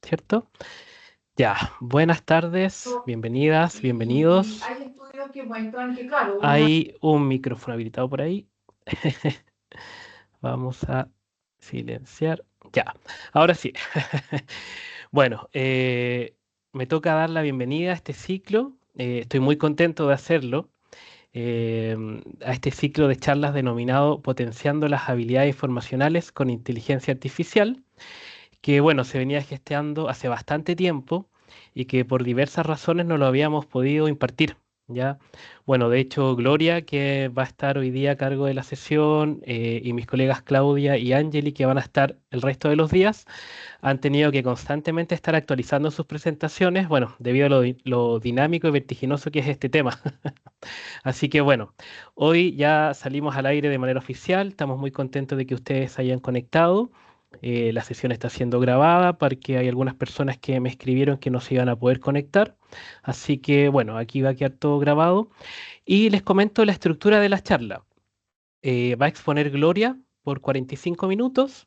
¿cierto? Ya, buenas tardes, bienvenidas, Y bienvenidos. hay estudios que muestran que, claro, una... Hay un micrófono habilitado por ahí. Vamos a silenciar. Ya, ahora sí. Bueno, me toca dar la bienvenida a este ciclo. Estoy muy contento de hacerlo. A este ciclo de charlas denominado Potenciando las habilidades informacionales con inteligencia artificial, que bueno, se venía gestando hace bastante tiempo y que por diversas razones no lo habíamos podido impartir, ¿ya? Bueno, de hecho, Gloria, que va a estar hoy día a cargo de la sesión, y mis colegas Claudia y Angeli, que van a estar el resto de los días, han tenido que constantemente estar actualizando sus presentaciones, bueno, debido a lo dinámico y vertiginoso que es este tema. Así que bueno, hoy ya salimos al aire de manera oficial, estamos muy contentos de que ustedes se hayan conectado. La sesión está siendo grabada porque hay algunas personas que me escribieron que no se iban a poder conectar. Así que bueno, aquí va a quedar todo grabado. Y les comento la estructura de la charla. Va a exponer Gloria por 45 minutos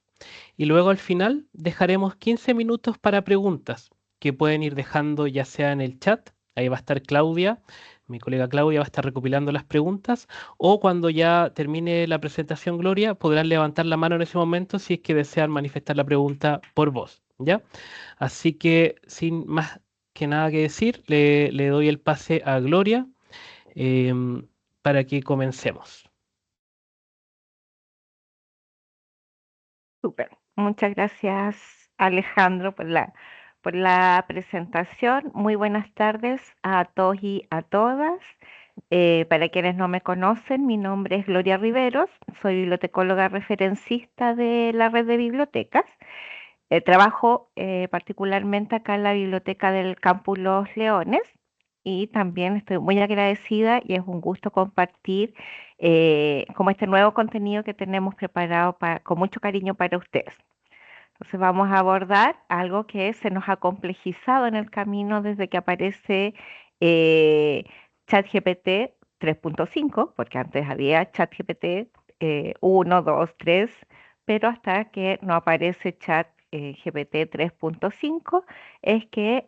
y luego al final dejaremos 15 minutos para preguntas que pueden ir dejando ya sea en el chat, ahí va a estar Claudia, mi colega Claudia va a estar recopilando las preguntas, o cuando ya termine la presentación Gloria, podrán levantar la mano en ese momento si es que desean manifestar la pregunta por voz, ¿ya? Así que sin más que nada que decir, le doy el pase a Gloria, em, para que comencemos. Súper. Muchas gracias, Alejandro, por la presentación. Muy buenas tardes a todos y a todas. Para quienes no me conocen, mi nombre es Gloria Riveros, soy bibliotecóloga referencista de la red de bibliotecas. Trabajo particularmente acá en la biblioteca del Campus Los Leones y también estoy muy agradecida y es un gusto compartir como este nuevo contenido que tenemos preparado con mucho cariño para ustedes. Entonces vamos a abordar algo que se nos ha complejizado en el camino desde que aparece eh, ChatGPT 3.5, porque antes había ChatGPT 1, 2, 3, pero hasta que no aparece ChatGPT 3.5 es que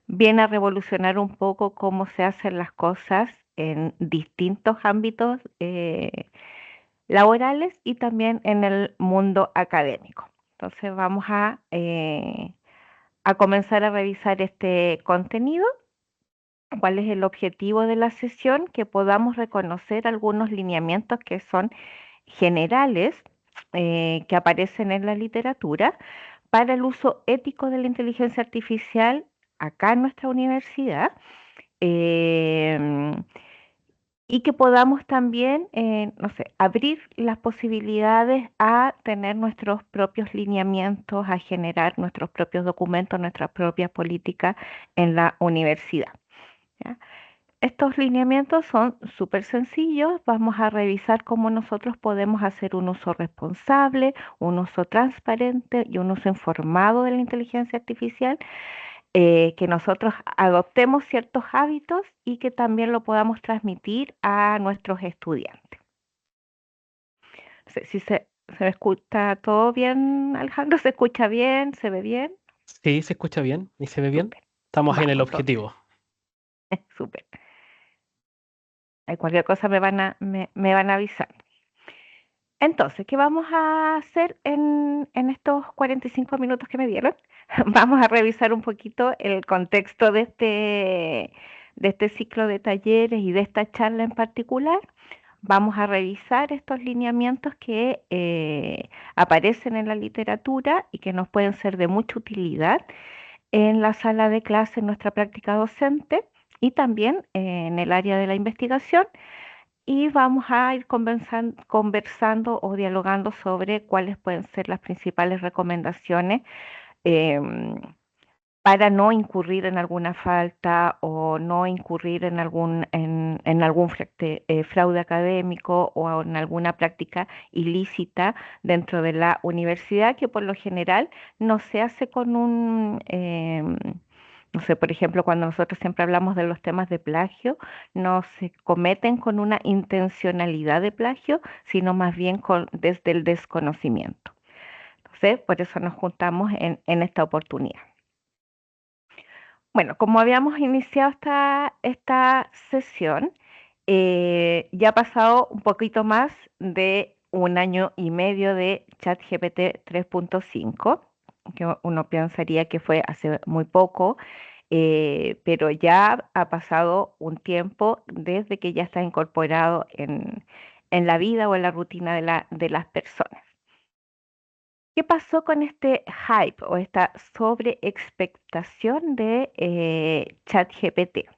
viene a revolucionar un poco cómo se hacen las cosas en distintos ámbitos laborales y también en el mundo académico. Entonces vamos a comenzar a revisar este contenido. ¿Cuál es el objetivo de la sesión? Que podamos reconocer algunos lineamientos que son generales, que aparecen en la literatura para el uso ético de la inteligencia artificial acá en nuestra universidad. em, y que podamos también, no sé, abrir las posibilidades a tener nuestros propios lineamientos, a generar nuestros propios documentos, nuestras propias políticas en la universidad. ¿Ya? Estos lineamientos son súper sencillos. Vamos a revisar cómo nosotros podemos hacer un uso responsable, un uso transparente y un uso informado de la inteligencia artificial, que nosotros adoptemos ciertos hábitos y que también lo podamos transmitir a nuestros estudiantes. Si se me escucha todo bien, Alejandro, ¿se escucha bien? ¿Se ve bien? Sí, se escucha bien y se ve bien. Súper. Estamos en el Vamos, entonces, objetivo. súper. Cualquier cosa me van a avisar. Entonces, ¿qué vamos a hacer en estos 45 minutos que me dieron? Vamos a revisar un poquito el contexto de este ciclo de talleres y de esta charla en particular. Vamos a revisar estos lineamientos que aparecen en la literatura y que nos pueden ser de mucha utilidad en la sala de clase, en nuestra práctica docente y también en el área de la investigación, y vamos a ir conversando o dialogando sobre cuáles pueden ser las principales recomendaciones em, para no incurrir en alguna falta o no incurrir en algún fraude académico o en alguna práctica ilícita dentro de la universidad, que por lo general no se hace con no sé, por ejemplo, cuando nosotros siempre hablamos de los temas de plagio, no se cometen con una intencionalidad de plagio, sino más bien desde el desconocimiento. Entonces, por eso nos juntamos en esta oportunidad. Bueno, como habíamos iniciado esta sesión, ya ha pasado un poquito más de 1 año y medio de ChatGPT 3.5, que uno pensaría que fue hace muy poco, pero ya ha pasado un tiempo desde que ya está incorporado en la vida o en la rutina de las personas. ¿Qué pasó con este hype o esta sobreexpectación de ChatGPT?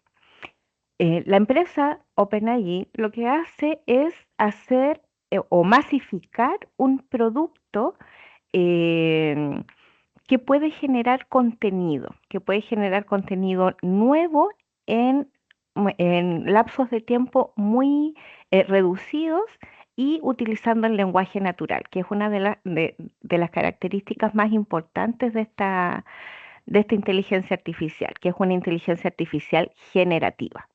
La empresa OpenAI lo que hace es hacer o masificar un producto em, que puede generar contenido nuevo en, en lapsos de tiempo muy reducidos y utilizando el lenguaje natural, que es una de las características más importantes de esta inteligencia artificial, que es una inteligencia artificial generativa.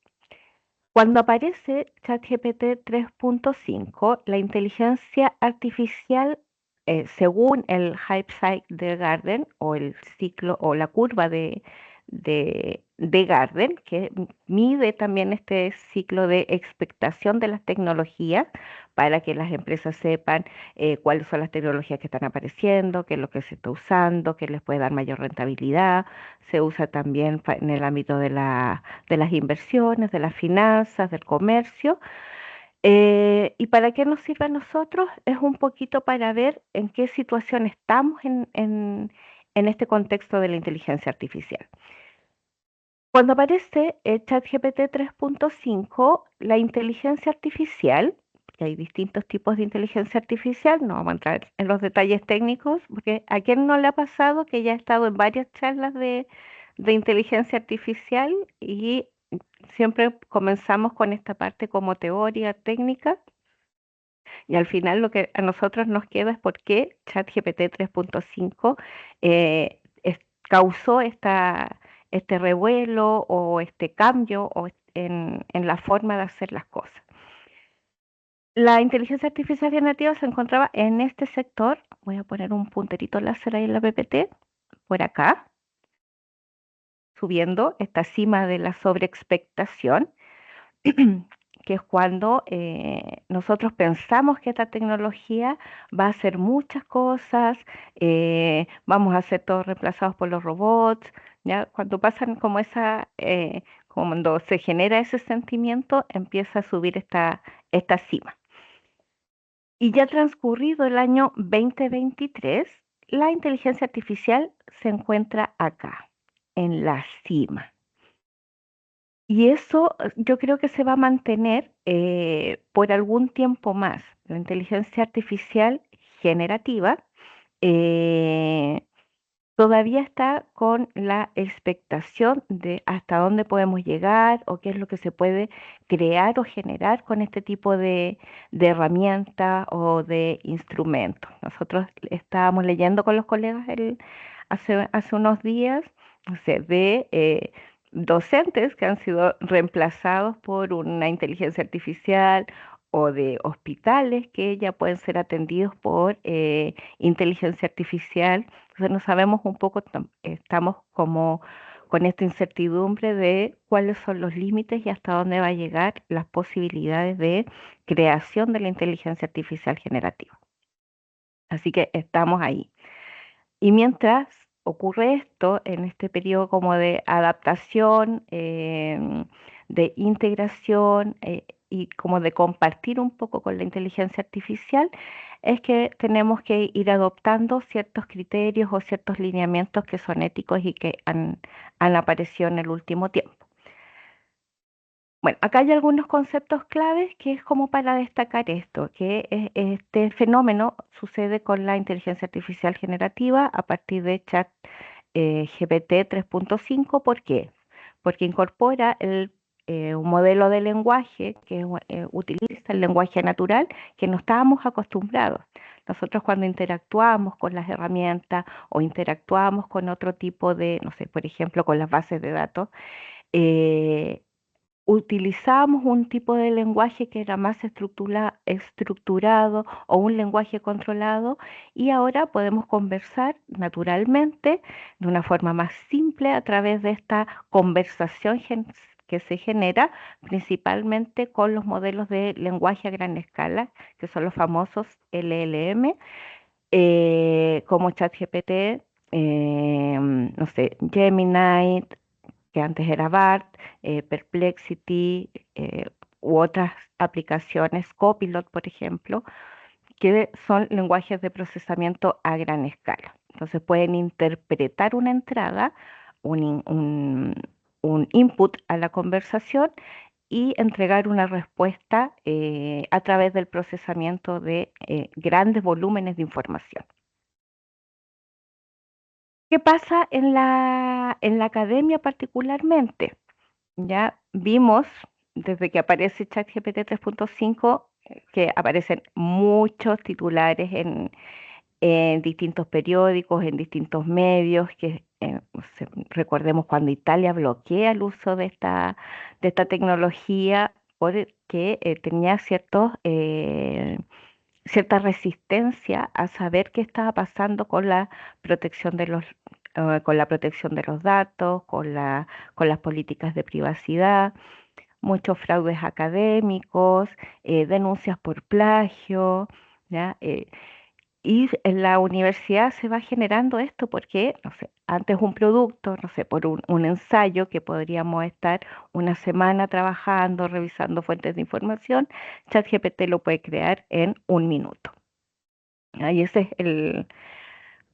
Cuando aparece ChatGPT 3.5, la inteligencia artificial, según el Hype Cycle de Garden o el ciclo o la curva de Garden, que mide también este ciclo de expectación de las tecnologías para que las empresas sepan cuáles son las tecnologías que están apareciendo, qué es lo que se está usando, qué les puede dar mayor rentabilidad. Se usa también en el ámbito de las inversiones, de las finanzas, del comercio. ¿Y para qué nos sirve a nosotros? Es un poquito para ver en qué situación estamos en este contexto de la inteligencia artificial. Cuando aparece el ChatGPT 3.5, la inteligencia artificial, que hay distintos tipos de inteligencia artificial, no vamos a entrar en los detalles técnicos, porque a quién no le ha pasado que ya ha estado en varias charlas de inteligencia artificial y siempre comenzamos con esta parte como teoría técnica y al final lo que a nosotros nos queda es por qué ChatGPT 3.5 causó este revuelo o este cambio en la forma de hacer las cosas. La inteligencia artificial generativa se encontraba en este sector. Voy a poner un punterito láser ahí en la PPT, por acá, subiendo esta cima de la sobreexpectación, que es cuando nosotros pensamos que esta tecnología va a hacer muchas cosas, vamos a ser todos reemplazados por los robots, ¿ya? Cuando pasan como cuando se genera ese sentimiento, empieza a subir esta cima. Y ya transcurrido el año 2023, la inteligencia artificial se encuentra acá, en la cima. Y eso yo creo que se va a mantener por algún tiempo más. La inteligencia artificial generativa eh, todavía está con la expectación de hasta dónde podemos llegar o qué es lo que se puede crear o generar con este tipo de herramienta o de instrumentos. Nosotros estábamos leyendo con los colegas hace unos días, no sé, de docentes que han sido reemplazados por una inteligencia artificial o de hospitales que ya pueden ser atendidos por inteligencia artificial. Entonces no sabemos un poco, estamos como con esta incertidumbre de cuáles son los límites y hasta dónde va a llegar las posibilidades de creación de la inteligencia artificial generativa. Así que estamos ahí. Y mientras ocurre esto, en este periodo como de adaptación, de integración y como de compartir un poco con la inteligencia artificial, es que tenemos que ir adoptando ciertos criterios o ciertos lineamientos que son éticos y que han aparecido en el último tiempo. Bueno, acá hay algunos conceptos claves que es como para destacar esto, que este fenómeno sucede con la inteligencia artificial generativa a partir de GPT 3.5. ¿Por qué? Porque incorpora un modelo de lenguaje que utiliza el lenguaje natural que no estábamos acostumbrados. Nosotros cuando interactuamos con las herramientas o interactuamos con otro tipo de, no sé, por ejemplo, con las bases de datos, eh, utilizábamos un tipo de lenguaje que era más estructurado o un lenguaje controlado y ahora podemos conversar naturalmente de una forma más simple a través de esta conversación que se genera principalmente con los modelos de lenguaje a gran escala, que son los famosos LLM, como ChatGPT, no sé, Gemini, que antes era BART, Perplexity, u otras aplicaciones, Copilot, por ejemplo, que son lenguajes de procesamiento a gran escala. Entonces pueden interpretar una entrada, un input a la conversación y entregar una respuesta a través del procesamiento de grandes volúmenes de información. ¿Qué pasa en la academia particularmente? Ya vimos desde que aparece ChatGPT 3.5 que aparecen muchos titulares en distintos periódicos, en distintos medios, que no sé, recordemos cuando Italia bloquea el uso de esta tecnología porque tenía cierta resistencia a saber qué estaba pasando con la protección de los datos, con las políticas de privacidad, muchos fraudes académicos, denuncias por plagio, ¿ya? Y en la universidad se va generando esto porque, no sé, antes un producto, no sé, por un ensayo que podríamos estar una semana trabajando, revisando fuentes de información, ChatGPT lo puede crear en un minuto. Y ese es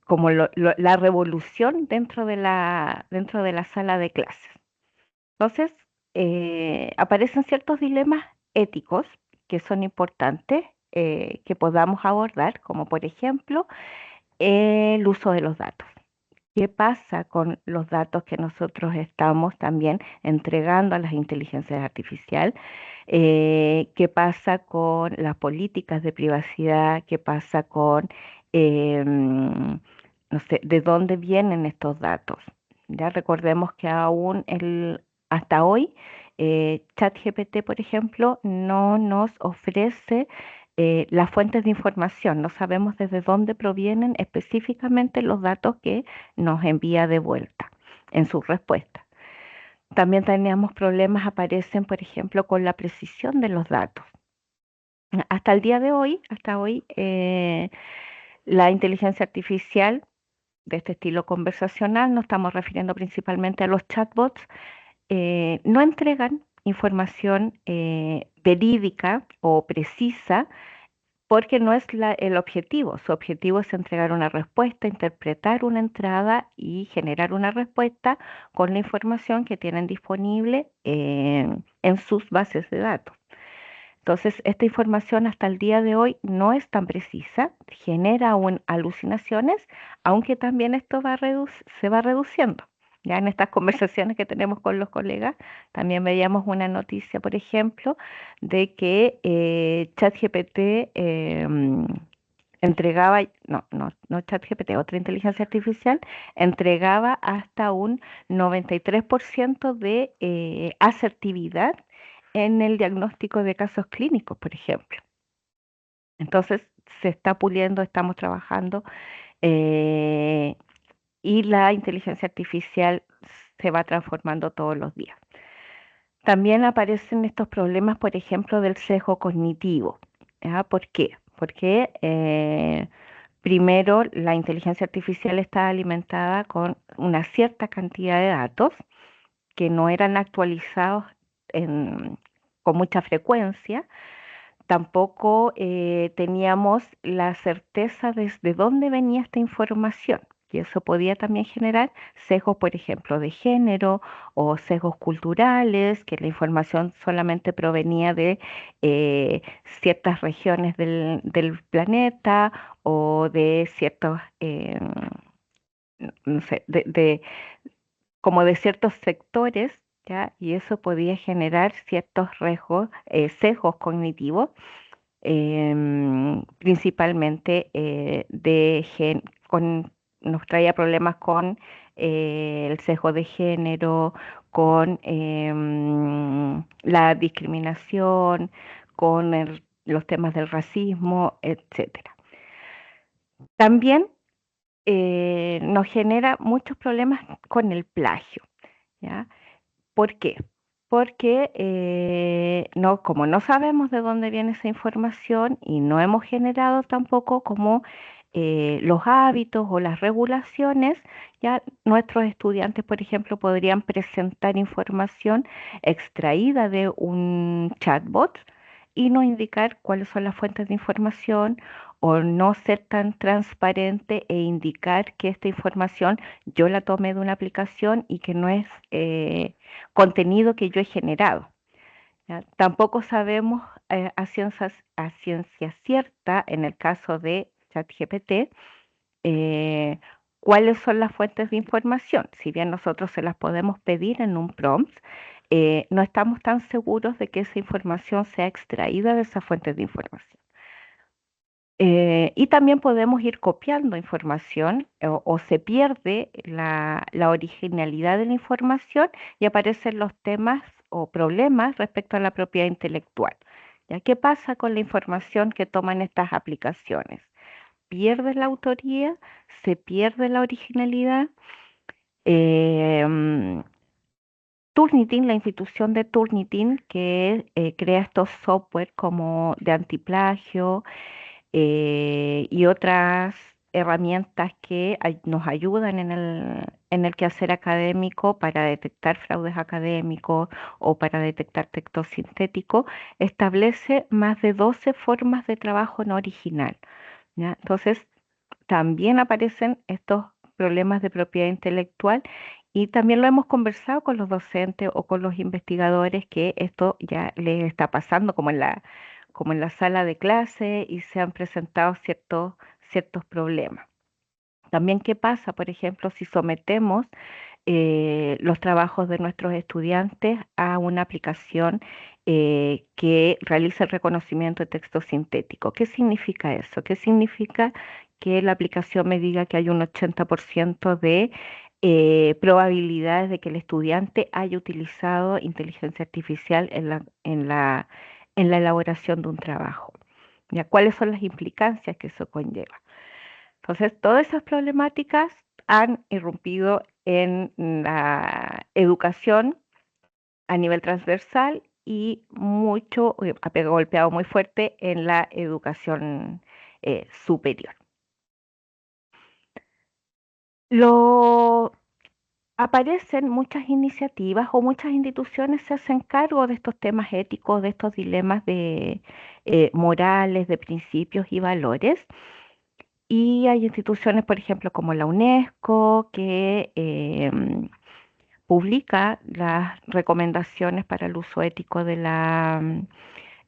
como la revolución dentro de la sala de clases. Entonces, aparecen ciertos dilemas éticos que son importantes que podamos abordar, como por ejemplo el uso de los datos. ¿Qué pasa con los datos que nosotros estamos también entregando a las inteligencias artificiales? ¿Qué pasa con las políticas de privacidad? ¿Qué pasa con, no sé, de dónde vienen estos datos? Ya recordemos que hasta hoy, ChatGPT, por ejemplo, no nos ofrece las fuentes de información. No sabemos desde dónde provienen específicamente los datos que nos envía de vuelta en su respuesta. También teníamos problemas, aparecen, por ejemplo, con la precisión de los datos. Hasta el día de hoy, la inteligencia artificial de este estilo conversacional, nos estamos refiriendo principalmente a los chatbots, no entregan información verídica o precisa porque no es el objetivo. Su objetivo es entregar una respuesta, interpretar una entrada y generar una respuesta con la información que tienen disponible en sus bases de datos. Entonces, esta información hasta el día de hoy no es tan precisa, genera aún alucinaciones, aunque también esto se va reduciendo. Ya en estas conversaciones que tenemos con los colegas, también veíamos una noticia, por ejemplo, de que ChatGPT entregaba, no ChatGPT, otra inteligencia artificial, entregaba hasta un 93% de asertividad en el diagnóstico de casos clínicos, por ejemplo. Entonces, se está puliendo, estamos trabajando eh, y la inteligencia artificial se va transformando todos los días. También aparecen estos problemas, por ejemplo, del sesgo cognitivo. ¿Ya? ¿Por qué? Porque primero la inteligencia artificial está alimentada con una cierta cantidad de datos que no eran actualizados con mucha frecuencia. Tampoco teníamos la certeza desde dónde venía esta información. Y eso podía también generar sesgos, por ejemplo, de género o sesgos culturales, que la información solamente provenía de ciertas regiones del planeta o de ciertos, no sé, como de ciertos sectores, ¿ya? Y eso podía generar ciertos sesgos cognitivos, principalmente nos traía problemas con el sesgo de género, con la discriminación, con los temas del racismo, etcétera. También nos genera muchos problemas con el plagio, ¿ya? ¿Por qué? Porque no, como no sabemos de dónde viene esa información y no hemos generado tampoco como los hábitos o las regulaciones, ya nuestros estudiantes, por ejemplo, podrían presentar información extraída de un chatbot y no indicar cuáles son las fuentes de información o no ser tan transparente e indicar que esta información yo la tomé de una aplicación y que no es contenido que yo he generado. ¿Ya? Tampoco sabemos a ciencia cierta, en el caso de ChatGPT, eh, cuáles son las fuentes de información. Si bien nosotros se las podemos pedir en un prompt, no estamos tan seguros de que esa información sea extraída de esas fuentes de información. Y también podemos ir copiando información o se pierde la originalidad de la información y aparecen los temas o problemas respecto a la propiedad intelectual. ¿Ya? ¿Qué pasa con la información que toman estas aplicaciones? Pierde la autoría, se pierde la originalidad. Turnitin, la institución de Turnitin, que crea estos software como de antiplagio, y otras herramientas que nos ayudan en el quehacer académico para detectar fraudes académicos o para detectar texto sintético, establece más de 12 formas de trabajo no original. ¿Ya? Entonces, también aparecen estos problemas de propiedad intelectual y también lo hemos conversado con los docentes o con los investigadores que esto ya les está pasando como en la sala de clase y se han presentado ciertos problemas. También qué pasa, por ejemplo, si sometemos los trabajos de nuestros estudiantes a una aplicación que realiza el reconocimiento de texto sintético. ¿Qué significa eso? ¿Qué significa que la aplicación me diga que hay un 80% de probabilidades de que el estudiante haya utilizado inteligencia artificial en la elaboración de un trabajo? ¿Ya? ¿Cuáles son las implicancias que eso conlleva? Entonces, todas esas problemáticas han irrumpido en la educación a nivel transversal y mucho, ha golpeado muy fuerte en la educación superior. Lo, Aparecen muchas iniciativas o muchas instituciones se hacen cargo de estos temas éticos, de estos dilemas de morales, de principios y valores. Y hay instituciones, por ejemplo, como la UNESCO, que publica las recomendaciones para el uso ético de la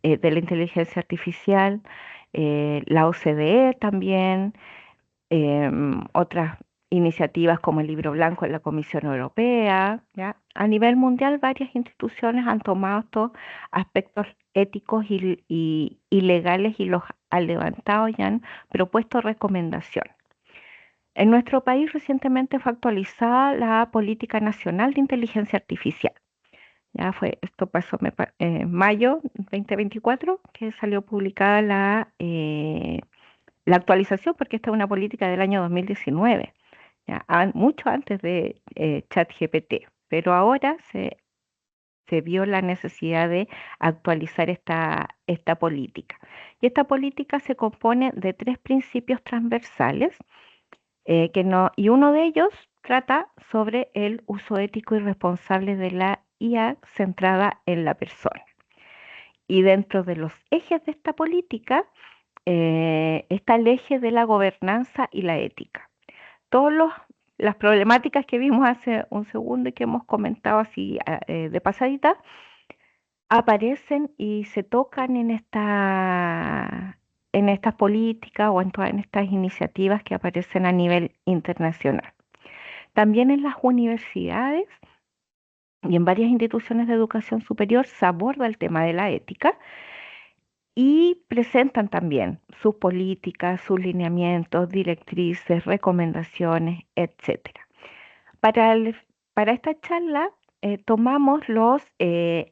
inteligencia artificial, la OCDE también, otras iniciativas como el Libro Blanco de la Comisión Europea, ¿ya? A nivel mundial, varias instituciones han tomado estos aspectos éticos y legales y los han levantado y han propuesto recomendaciones. En nuestro país recientemente fue actualizada la Política Nacional de Inteligencia Artificial. Esto pasó en mayo 2024, que salió publicada la actualización, porque esta es una política del año 2019, ¿ya? Mucho antes de ChatGPT, pero ahora se vio la necesidad de actualizar esta política. Y esta política se compone de 3 principios transversales y uno de ellos trata sobre el uso ético y responsable de la IA centrada en la persona. Y dentro de los ejes de esta política está el eje de la gobernanza y la ética. Todas las problemáticas que vimos hace un segundo y que hemos comentado así de pasadita, aparecen y se tocan en estas políticas o en todas estas iniciativas que aparecen a nivel internacional. También en las universidades y en varias instituciones de educación superior se aborda el tema de la ética y presentan también sus políticas, sus lineamientos, directrices, recomendaciones, etcétera. Para, para esta charla tomamos los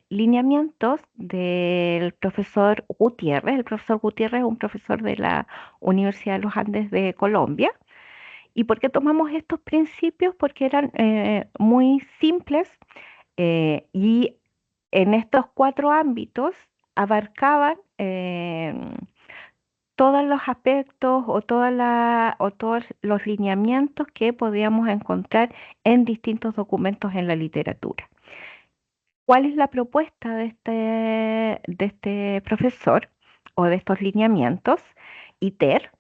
lineamientos del profesor Gutiérrez. El profesor Gutiérrez es un profesor de la Universidad de los Andes de Colombia. ¿Y por qué tomamos estos principios? Porque eran muy simples y en estos 4 ámbitos abarcaban todos los aspectos o todos los lineamientos que podíamos encontrar en distintos documentos en la literatura. ¿Cuál es la propuesta de este profesor o de estos lineamientos? ITER,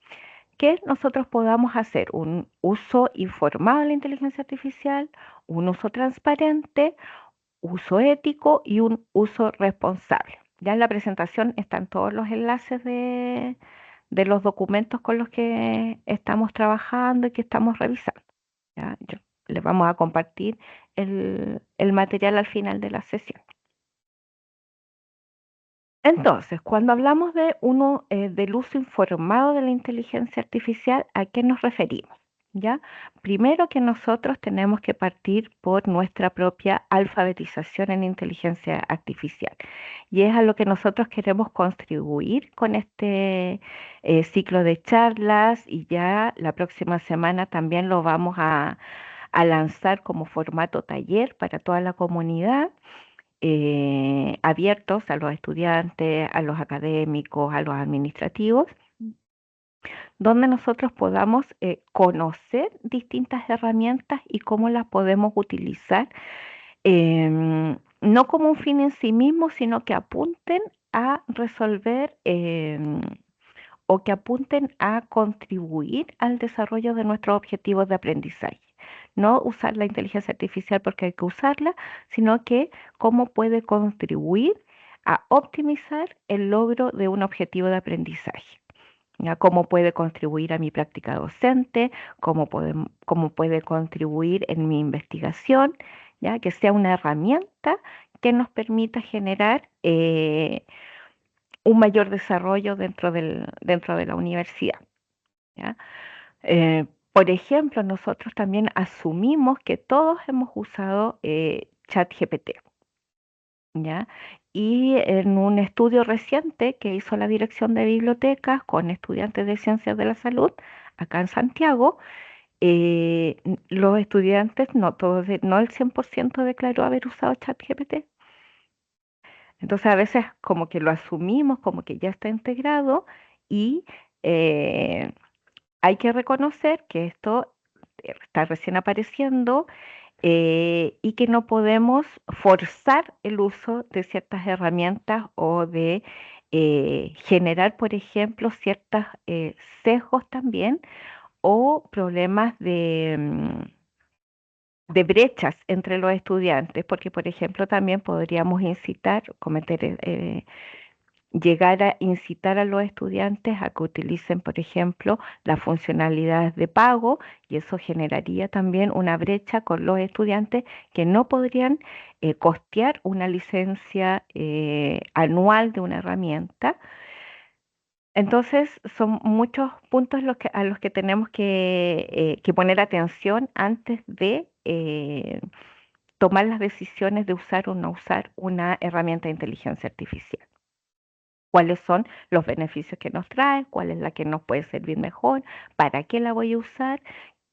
que nosotros podamos hacer un uso informado de la inteligencia artificial, un uso transparente, uso ético y un uso responsable. Ya en la presentación están todos los enlaces de los documentos con los que estamos trabajando y que estamos revisando. ¿Ya? Les vamos a compartir el material al final de la sesión. Entonces, cuando hablamos del uso informado de la inteligencia artificial, ¿a qué nos referimos? ¿Ya? Primero que nosotros tenemos que partir por nuestra propia alfabetización en inteligencia artificial. Y es a lo que nosotros queremos contribuir con este ciclo de charlas y ya la próxima semana también lo vamos a lanzar como formato taller para toda la comunidad abiertos a los estudiantes, a los académicos, a los administrativos, donde nosotros podamos conocer distintas herramientas y cómo las podemos utilizar, no como un fin en sí mismo, sino que apunten a resolver o que apunten a contribuir al desarrollo de nuestros objetivos de aprendizaje. No usar la inteligencia artificial porque hay que usarla, sino que cómo puede contribuir a optimizar el logro de un objetivo de aprendizaje. ¿Ya? Cómo puede contribuir a mi práctica docente, cómo puede contribuir en mi investigación, ¿ya? Que sea una herramienta que nos permita generar un mayor desarrollo dentro de la universidad. ¿Ya? Por ejemplo, nosotros también asumimos que todos hemos usado ChatGPT, ¿ya? Y en un estudio reciente que hizo la Dirección de Bibliotecas con estudiantes de Ciencias de la Salud, acá en Santiago, los estudiantes, no todos, no el 100% declaró haber usado ChatGPT. Entonces a veces como que lo asumimos como que ya está integrado y eh, hay que reconocer que esto está recién apareciendo y que no podemos forzar el uso de ciertas herramientas o de generar, por ejemplo, ciertos sesgos también o problemas de brechas entre los estudiantes, porque, por ejemplo, también podríamos llegar a incitar a los estudiantes a que utilicen, por ejemplo, las funcionalidades de pago y eso generaría también una brecha con los estudiantes que no podrían costear una licencia anual de una herramienta. Entonces, son muchos puntos a los que tenemos que poner atención antes de tomar las decisiones de usar o no usar una herramienta de inteligencia artificial. ¿Cuáles son los beneficios que nos trae? ¿Cuál es la que nos puede servir mejor? ¿Para qué la voy a usar?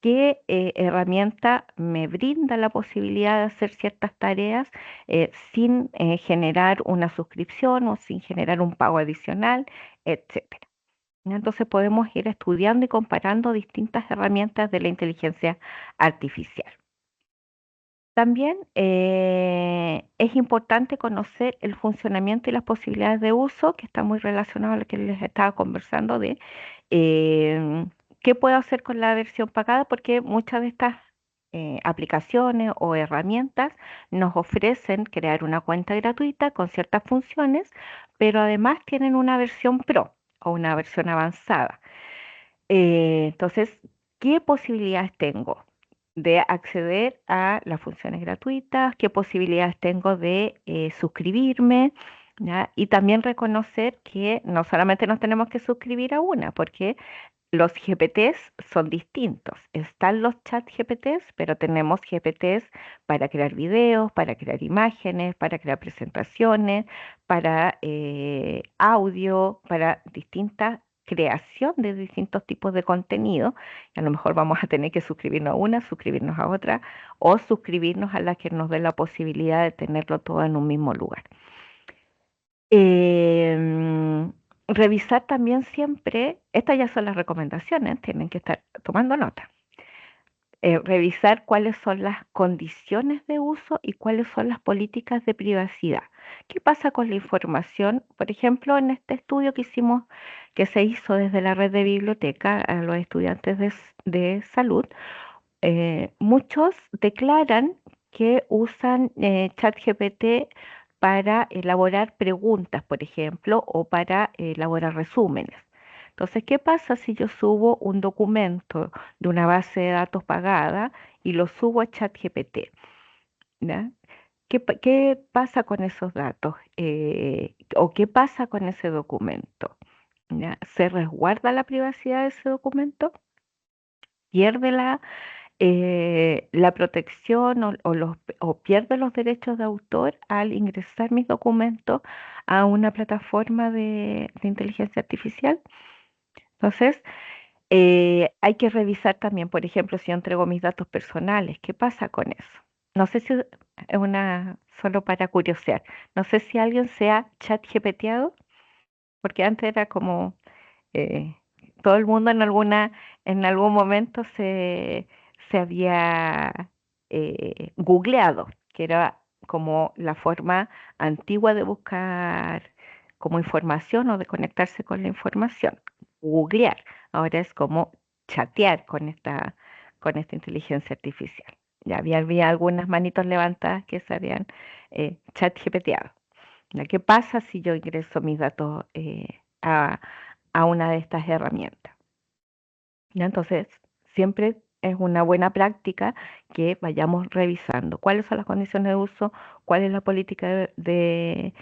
¿Qué herramienta me brinda la posibilidad de hacer ciertas tareas sin generar una suscripción o sin generar un pago adicional, etcétera? Entonces podemos ir estudiando y comparando distintas herramientas de la inteligencia artificial. También es importante conocer el funcionamiento y las posibilidades de uso, que está muy relacionado a lo que les estaba conversando de qué puedo hacer con la versión pagada, porque muchas de estas aplicaciones o herramientas nos ofrecen crear una cuenta gratuita con ciertas funciones, pero además tienen una versión pro o una versión avanzada. Entonces, ¿qué posibilidades tengo de acceder a las funciones gratuitas? ¿Qué posibilidades tengo de suscribirme? ¿Ya? Y también reconocer que no solamente nos tenemos que suscribir a una, porque los GPTs son distintos. Están los chat GPTs, pero tenemos GPTs para crear videos, para crear imágenes, para crear presentaciones, para audio, para distinta creación de distintos tipos de contenido. A lo mejor vamos a tener que suscribirnos a una, suscribirnos a otra o suscribirnos a la que nos dé la posibilidad de tenerlo todo en un mismo lugar. Em, Revisar también siempre, estas ya son las recomendaciones, tienen que estar tomando nota. Revisar cuáles son las condiciones de uso y cuáles son las políticas de privacidad. ¿Qué pasa con la información? Por ejemplo, en este estudio que hicimos, que se hizo desde la red de biblioteca a los estudiantes de salud, muchos declaran que usan ChatGPT para elaborar preguntas, por ejemplo, o para elaborar resúmenes. Entonces, ¿qué pasa si yo subo un documento de una base de datos pagada y lo subo a ChatGPT? ¿Ya? ¿Qué pasa con esos datos? ¿O qué pasa con ese documento? ¿Ya? ¿Se resguarda la privacidad de ese documento? ¿Pierde la protección o pierde los derechos de autor al ingresar mis documentos a una plataforma de inteligencia artificial? Entonces, hay que revisar también, por ejemplo, si yo entrego mis datos personales, ¿qué pasa con eso? No sé si es solo para curiosear, no sé si alguien se ha chat GPTeado, porque antes era como eh, todo el mundo en algún momento se había googleado, que era como la forma antigua de buscar como información o de conectarse con la información. Googlear. Ahora es como chatear con esta inteligencia artificial. Ya había algunas manitos levantadas que se habían chat GPTeado. ¿Qué pasa si yo ingreso mis datos a una de estas herramientas? ¿Ya? Entonces, siempre es una buena práctica que vayamos revisando cuáles son las condiciones de uso, cuál es la política de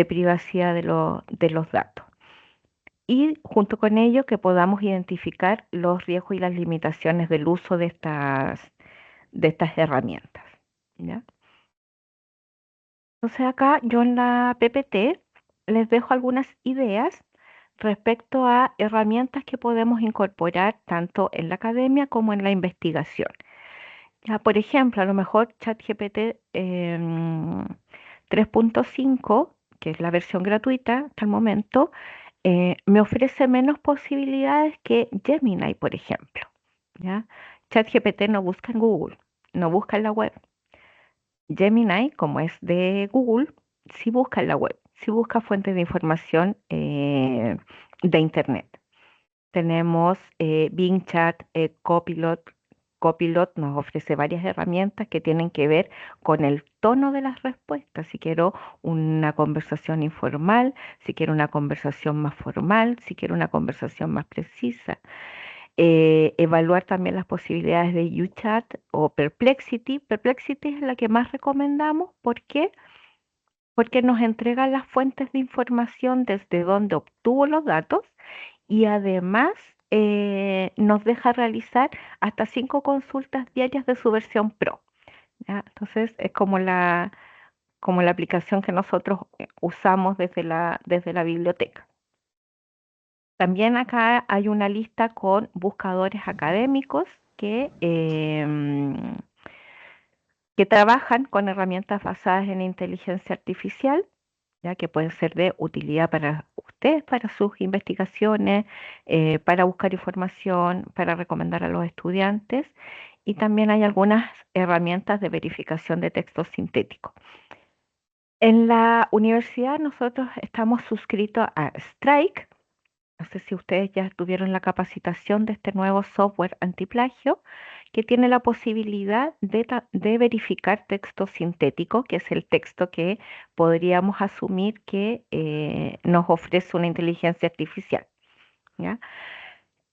privacidad de los datos. Y junto con ello que podamos identificar los riesgos y las limitaciones del uso de estas herramientas. ¿Ya? Entonces acá yo en la PPT les dejo algunas ideas respecto a herramientas que podemos incorporar tanto en la academia como en la investigación. Ya, por ejemplo, a lo mejor ChatGPT 3.5, que es la versión gratuita hasta el momento, me ofrece menos posibilidades que Gemini, por ejemplo. ¿Ya? ChatGPT no busca en Google, no busca en la web. Gemini, como es de Google, sí busca en la web, sí busca fuentes de información de Internet. Tenemos Bing Chat, Copilot. Copilot nos ofrece varias herramientas que tienen que ver con el tono de las respuestas. Si quiero una conversación informal, si quiero una conversación más formal, si quiero una conversación más precisa. Evaluar también las posibilidades de UChat o Perplexity. Perplexity es la que más recomendamos. ¿Por qué? Porque nos entrega las fuentes de información desde donde obtuvo los datos y además nos deja realizar hasta 5 consultas diarias de su versión Pro. ¿Ya? Entonces es como la aplicación que nosotros usamos desde la biblioteca. También acá hay una lista con buscadores académicos que trabajan con herramientas basadas en inteligencia artificial, ya que pueden ser de utilidad para ustedes, para sus investigaciones, para buscar información, para recomendar a los estudiantes. Y también hay algunas herramientas de verificación de textos sintéticos. En la universidad nosotros estamos suscritos a Strike. No sé si ustedes ya tuvieron la capacitación de este nuevo software antiplagio que tiene la posibilidad de verificar texto sintético, que es el texto que podríamos asumir que nos ofrece una inteligencia artificial. ¿Ya?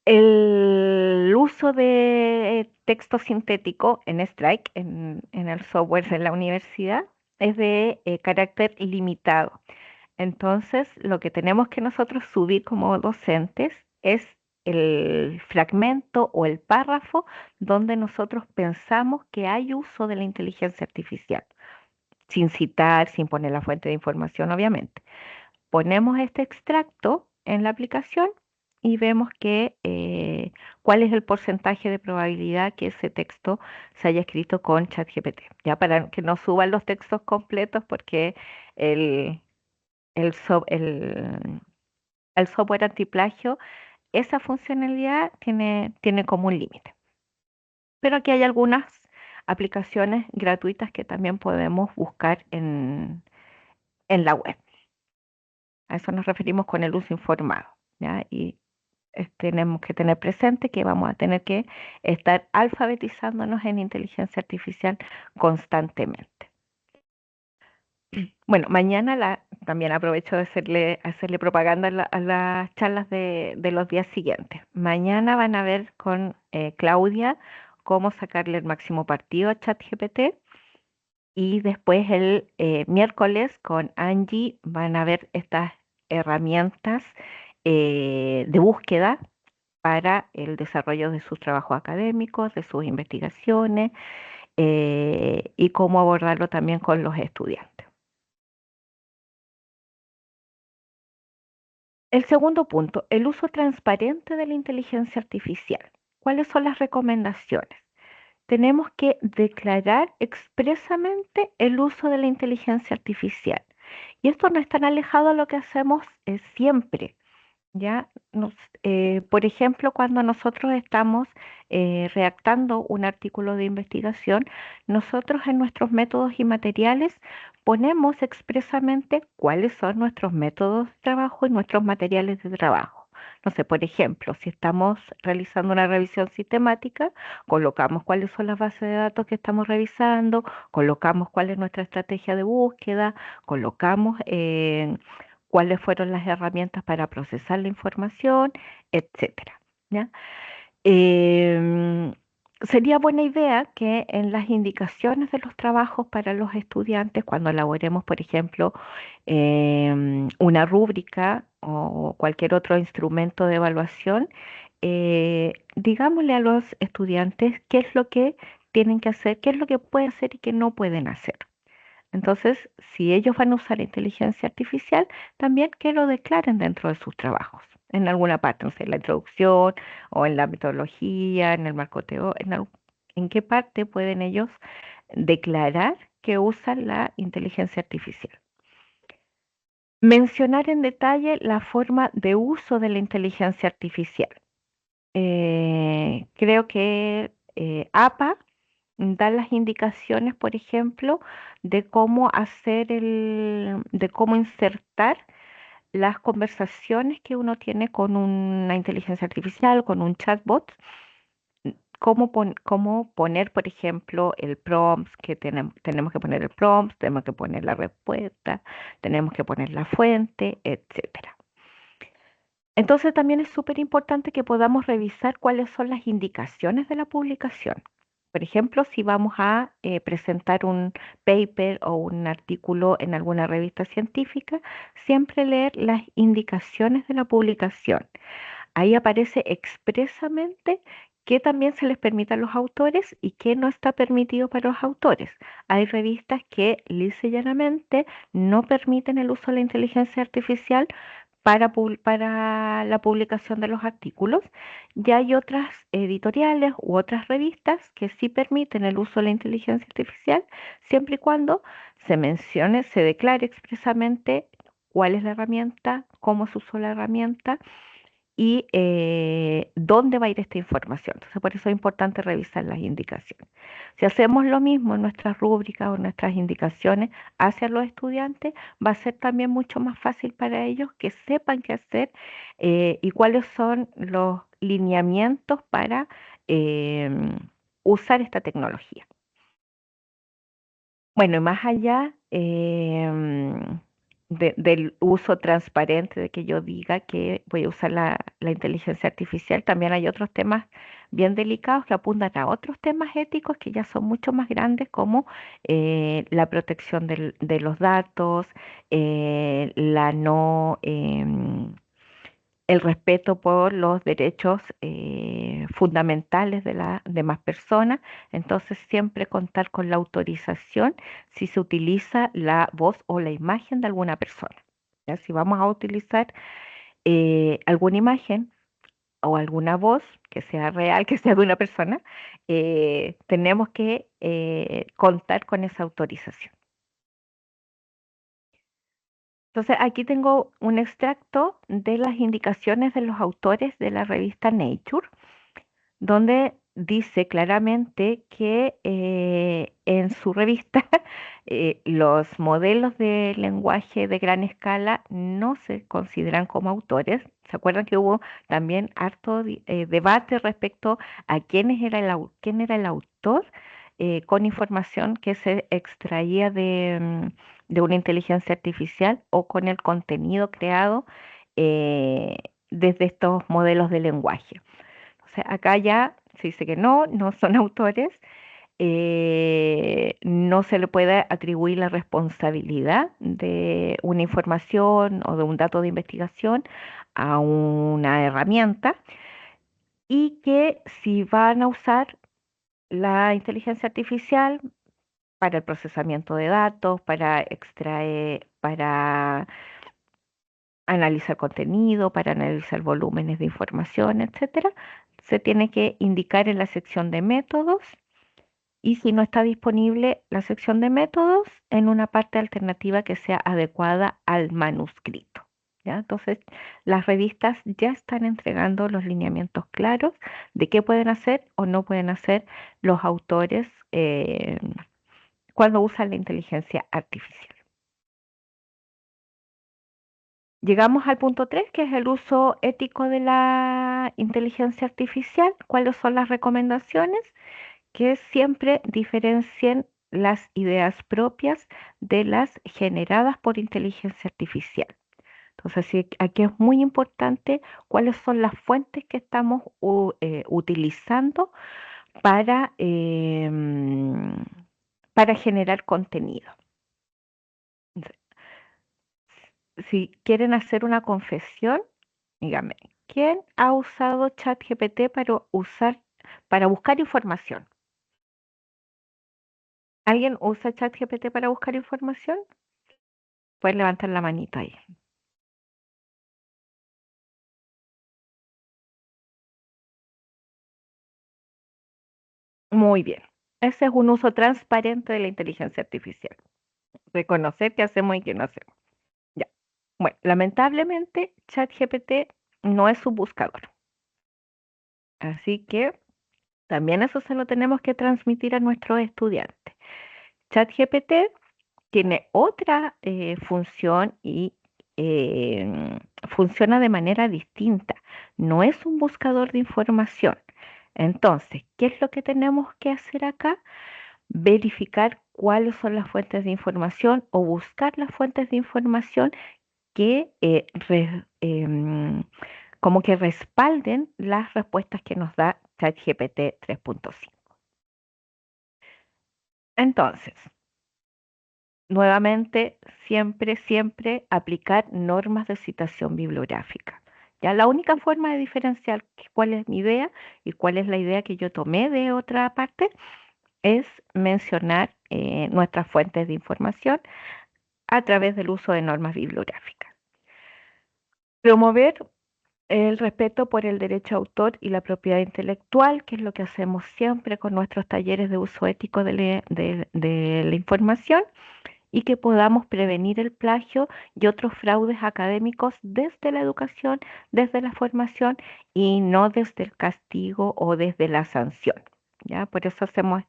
El uso de texto sintético en Strike, en el software de la universidad, es de carácter limitado. Entonces, lo que tenemos que nosotros subir como docentes es el fragmento o el párrafo donde nosotros pensamos que hay uso de la inteligencia artificial, sin citar, sin poner la fuente de información, obviamente. Ponemos este extracto en la aplicación y vemos cuál es el porcentaje de probabilidad que ese texto se haya escrito con ChatGPT. Ya para que no suban los textos completos porque el, el, so- el- el software antiplagio, esa funcionalidad tiene como un límite. Pero aquí hay algunas aplicaciones gratuitas que también podemos buscar en la web. A eso nos referimos con el uso informado, ¿ya? Y tenemos que tener presente que vamos a tener que estar alfabetizándonos en inteligencia artificial constantemente. Bueno, mañana también aprovecho de hacerle propaganda a las charlas de los días siguientes. Mañana van a ver con Claudia cómo sacarle el máximo partido a ChatGPT y después el miércoles con Angie van a ver estas herramientas de búsqueda para el desarrollo de sus trabajos académicos, de sus investigaciones y cómo abordarlo también con los estudiantes. El segundo punto, el uso transparente de la inteligencia artificial. ¿Cuáles son las recomendaciones? Tenemos que declarar expresamente el uso de la inteligencia artificial. Y esto no es tan alejado a lo que hacemos siempre. ¿Ya? Por ejemplo, cuando nosotros estamos redactando un artículo de investigación, nosotros en nuestros métodos y materiales ponemos expresamente cuáles son nuestros métodos de trabajo y nuestros materiales de trabajo. No sé, por ejemplo, si estamos realizando una revisión sistemática, colocamos cuáles son las bases de datos que estamos revisando, colocamos cuál es nuestra estrategia de búsqueda, colocamos cuáles fueron las herramientas para procesar la información, etcétera. ¿Ya? Em, Sería buena idea que en las indicaciones de los trabajos para los estudiantes, cuando elaboremos, por ejemplo, una rúbrica o cualquier otro instrumento de evaluación, digámosle a los estudiantes qué es lo que tienen que hacer, qué es lo que pueden hacer y qué no pueden hacer. Entonces, si ellos van a usar inteligencia artificial, también que lo declaren dentro de sus trabajos, en alguna parte, no sé, en la introducción o en la metodología, en el marco teórico, en qué parte pueden ellos declarar que usan la inteligencia artificial. Mencionar en detalle la forma de uso de la inteligencia artificial. Creo que APA da las indicaciones, por ejemplo, de cómo de cómo insertar las conversaciones que uno tiene con una inteligencia artificial, con un chatbot, cómo poner, por ejemplo, el prompt, que tenemos que poner el prompt, tenemos que poner la respuesta, tenemos que poner la fuente, etcétera. Entonces también es súper importante que podamos revisar cuáles son las indicaciones de la publicación. Por ejemplo, si vamos a presentar un paper o un artículo en alguna revista científica, siempre leer las indicaciones de la publicación. Ahí aparece expresamente qué también se les permite a los autores y qué no está permitido para los autores. Hay revistas que lisa y llanamente no permiten el uso de la inteligencia artificial para la publicación de los artículos. Ya hay otras editoriales u otras revistas que sí permiten el uso de la inteligencia artificial, siempre y cuando se mencione, se declare expresamente cuál es la herramienta, cómo se usó la herramienta y dónde va a ir esta información. Entonces, por eso es importante revisar las indicaciones. Si hacemos lo mismo en nuestras rúbricas o en nuestras indicaciones hacia los estudiantes, va a ser también mucho más fácil para ellos que sepan qué hacer y cuáles son los lineamientos para usar esta tecnología. Bueno, y más allá del uso transparente, de que yo diga que voy a usar la inteligencia artificial, también hay otros temas bien delicados que apuntan a otros temas éticos que ya son mucho más grandes, como la protección de los datos, la no el respeto por los derechos fundamentales de las demás personas. Entonces, siempre contar con la autorización si se utiliza la voz o la imagen de alguna persona. ¿Ya? Si vamos a utilizar alguna imagen o alguna voz que sea real, que sea de una persona, tenemos que contar con esa autorización. Entonces, aquí tengo un extracto de las indicaciones de los autores de la revista Nature, donde dice claramente que en su revista los modelos de lenguaje de gran escala no se consideran como autores. ¿Se acuerdan que hubo también harto debate respecto a quién era el autor con información que se extraía de una inteligencia artificial o con el contenido creado eh, desde estos modelos de lenguaje? O sea, acá ya se dice que no, no son autores, no se le puede atribuir la responsabilidad de una información o de un dato de investigación a una herramienta, y que si van a usar la inteligencia artificial para el procesamiento de datos, para extraer, para analizar contenido, para analizar volúmenes de información, etcétera, se tiene que indicar en la sección de métodos, y si no está disponible la sección de métodos, en una parte alternativa que sea adecuada al manuscrito. ¿Ya? Entonces, las revistas ya están entregando los lineamientos claros de qué pueden hacer o no pueden hacer los autores cuando usan la inteligencia artificial. Llegamos al punto 3, que es el uso ético de la inteligencia artificial. ¿Cuáles son las recomendaciones? Que siempre diferencien las ideas propias de las generadas por inteligencia artificial. Entonces, sí, aquí es muy importante cuáles son las fuentes que estamos utilizando para, para generar contenido. Si quieren hacer una confesión, dígame, ¿quién ha usado ChatGPT para buscar información? ¿Alguien usa ChatGPT para buscar información? Pueden levantar la manita ahí. Muy bien. Ese es un uso transparente de la inteligencia artificial. Reconocer qué hacemos y qué no hacemos. Ya. Bueno, lamentablemente ChatGPT no es un buscador. Así que también eso se lo tenemos que transmitir a nuestros estudiantes. ChatGPT tiene otra función y funciona de manera distinta. No es un buscador de información. Entonces, ¿qué es lo que tenemos que hacer acá? Verificar cuáles son las fuentes de información o buscar las fuentes de información que como que respalden las respuestas que nos da ChatGPT 3.5. Entonces, nuevamente, siempre aplicar normas de citación bibliográfica. Ya la única forma de diferenciar cuál es mi idea y cuál es la idea que yo tomé de otra parte es mencionar nuestras fuentes de información a través del uso de normas bibliográficas. Promover el respeto por el derecho a autor y la propiedad intelectual, que es lo que hacemos siempre con nuestros talleres de uso ético de la información, y que podamos prevenir el plagio y otros fraudes académicos desde la educación, desde la formación y no desde el castigo o desde la sanción. ¿Ya? Por eso hacemos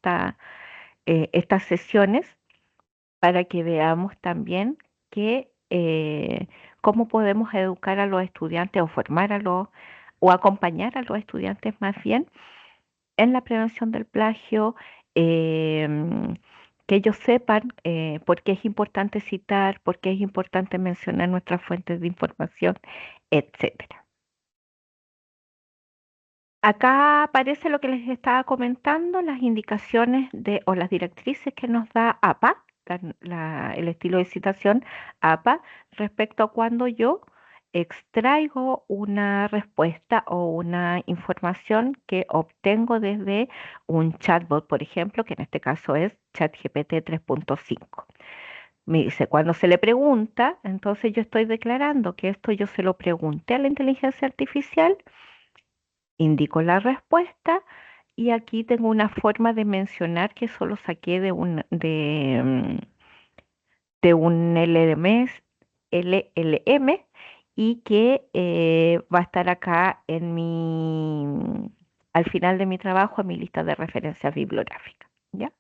estas sesiones, para que veamos también que cómo podemos educar a los estudiantes o formar o acompañar a los estudiantes más bien en la prevención del plagio, que ellos sepan por qué es importante citar, por qué es importante mencionar nuestras fuentes de información, etcétera. Acá aparece lo que les estaba comentando, las indicaciones o las directrices que nos da APA, el estilo de citación APA, respecto a cuando yo extraigo una respuesta o una información que obtengo desde un chatbot, por ejemplo, que en este caso es ChatGPT 3.5. Me dice, cuando se le pregunta, entonces yo estoy declarando que esto yo se lo pregunté a la inteligencia artificial, indico la respuesta y aquí tengo una forma de mencionar que solo saqué de un LLM y que va a estar acá al final de mi trabajo en mi lista de referencias bibliográficas, ¿ya?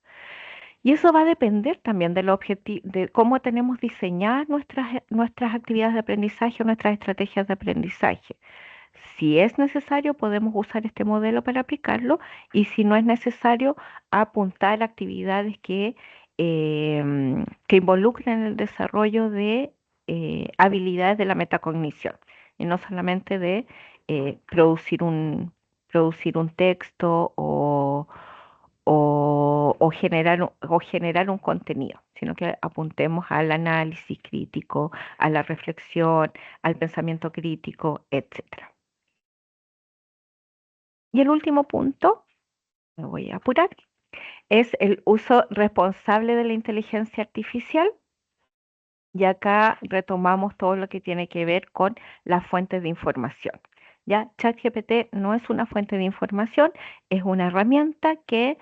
Y eso va a depender también de cómo tenemos diseñadas nuestras actividades de aprendizaje o nuestras estrategias de aprendizaje. Si es necesario, podemos usar este modelo para aplicarlo y si no es necesario, apuntar a actividades que involucren el desarrollo de habilidades de la metacognición y no solamente de producir un texto o generar un contenido, sino que apuntemos al análisis crítico, a la reflexión, al pensamiento crítico, etcétera. Y el último punto, me voy a apurar, es el uso responsable de la inteligencia artificial. Y acá retomamos todo lo que tiene que ver con las fuentes de información. Ya, ChatGPT no es una fuente de información, es una herramienta que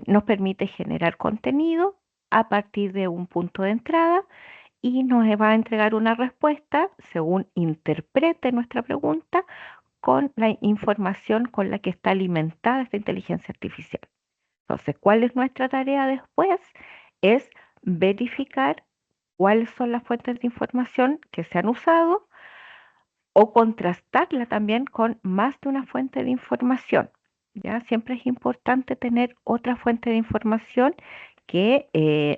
nos permite generar contenido a partir de un punto de entrada y nos va a entregar una respuesta según interprete nuestra pregunta con la información con la que está alimentada esta inteligencia artificial. Entonces, ¿cuál es nuestra tarea después? Es verificar cuáles son las fuentes de información que se han usado o contrastarla también con más de una fuente de información. ¿Ya? Siempre es importante tener otra fuente de información que